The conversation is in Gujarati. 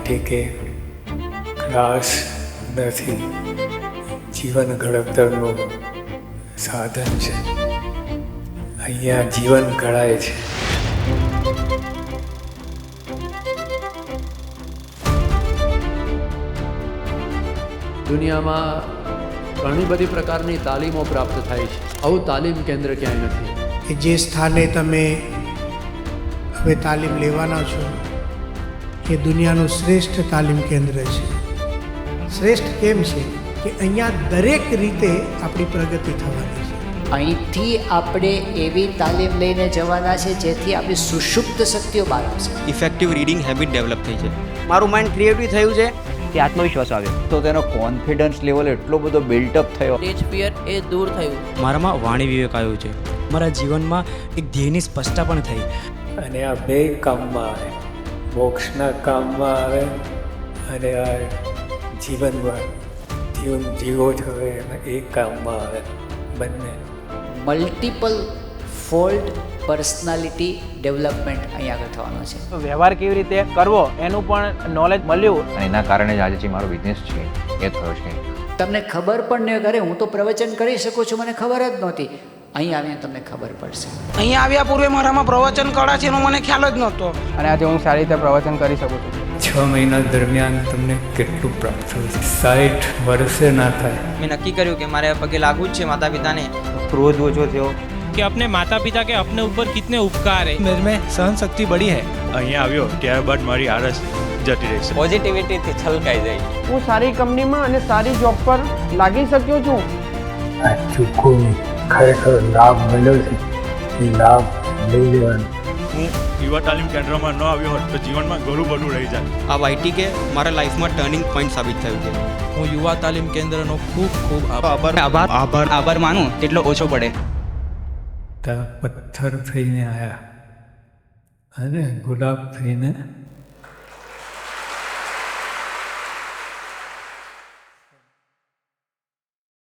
માટે કે ક્લાસ નથી, જીવન ઘડતરનું સાધન છે. અહીંયા જીવન ઘડાય છે. દુનિયામાં ઘણી બધી પ્રકારની તાલીમો પ્રાપ્ત થાય છે. આવું તાલીમ કેન્દ્ર ક્યાંય નથી. કે જે સ્થાને તમે હવે તાલીમ લેવાના છો એ દુનિયાનું શ્રેષ્ઠ તાલીમ કેન્દ્ર છે. શ્રેષ્ઠ કેમ છે કે અહીંયા દરેક રીતે આપણી પ્રગતિ થવાની છે. અહીંથી આપણે એવી તાલીમ લઈને જવાના છે જેથી આપણી સુષુપ્ત શક્તિઓ બહાર આવશે. ઇફેક્ટિવ રીડિંગ હેબિટ ડેવલપ થઈ છે. મારું માઇન્ડ ક્રિએટિવ થયું છે, તે આત્મવિશ્વાસ આવ્યો તો તેનો કોન્ફિડન્સ લેવલ એટલો બધો બિલ્ટઅપ થયો. સ્ટેજ ફિયર એ દૂર થયું. મારામાં વાણી વિવેક આવ્યો છે. મારા જીવનમાં એક ધ્યેયની સ્પષ્ટતા પણ થઈ. અને આ બે કામમાં આવે, મોક્ષના કામમાં આવે અને આ જીવનમાં જીવન જીવો છો એના એ કામમાં આવે. બંને મલ્ટિપલ ફોલ્ડ પર્સનાલિટી ડેવલપમેન્ટ અહીં આગળ થવાનો છે. વ્યવહાર કેવી રીતે કરવો એનું પણ નોલેજ મળ્યું. અને એના કારણે જ આજે જે મારો બિઝનેસ છે એ થયો છે. તમને ખબર પણ નહીં કરે, હું તો પ્રવચન કરી શકું છું, મને ખબર જ નહોતી. અહીં આવીને તમને ખબર પડશે. અહીંયા આવ્યા પૂર્વે મારામાં પ્રવચન કળા છે એનો મને ખ્યાલ જ નહોતો. અને આજે હું સારી રીતે પ્રવચન કરી શકું છું. 6 મહિના દરમિયાન તમને કેટલું પ્રાપ્ત થયું છે? 60 વર્ષે ના થાય. મેં નક્કી કર્યું કે મારે પગે લાગવું જ છે માતા પિતાને. ક્રોધ ઓછો થયો कि अपने माता पिता के अपने ऊपर कितने उपकार है. मेरे में सहन शक्ति बड़ी है. અહીંયા આવ્યો ત્યારબાદ મારી આળસ જતી રહેશે. પોઝિટિવિટીથી છલકાઈ જાય. હું સારી કંપનીમાં અને સારી જોબ પર લાગી શક્યો છું. આ ચૂકવણી ખરેખર લાભ મળ્યો છે, એ લાભ લઈ લેવાનો. હું યુવા તાલીમ કેન્દ્રમાં ન આવ્યો હોત તો જીવનમાં ઘણું બધું રહી જાય. આ વાયટી કે મારા લાઈફમાં ટર્નિંગ પોઈન્ટ સાબિત થયું છે. હું યુવા તાલીમ કેન્દ્રનો ખૂબ ખૂબ આભાર માનું તેટલો ઓછો પડે. પથ્થર થઈને આવ્યા અને ગુલાબ થઈને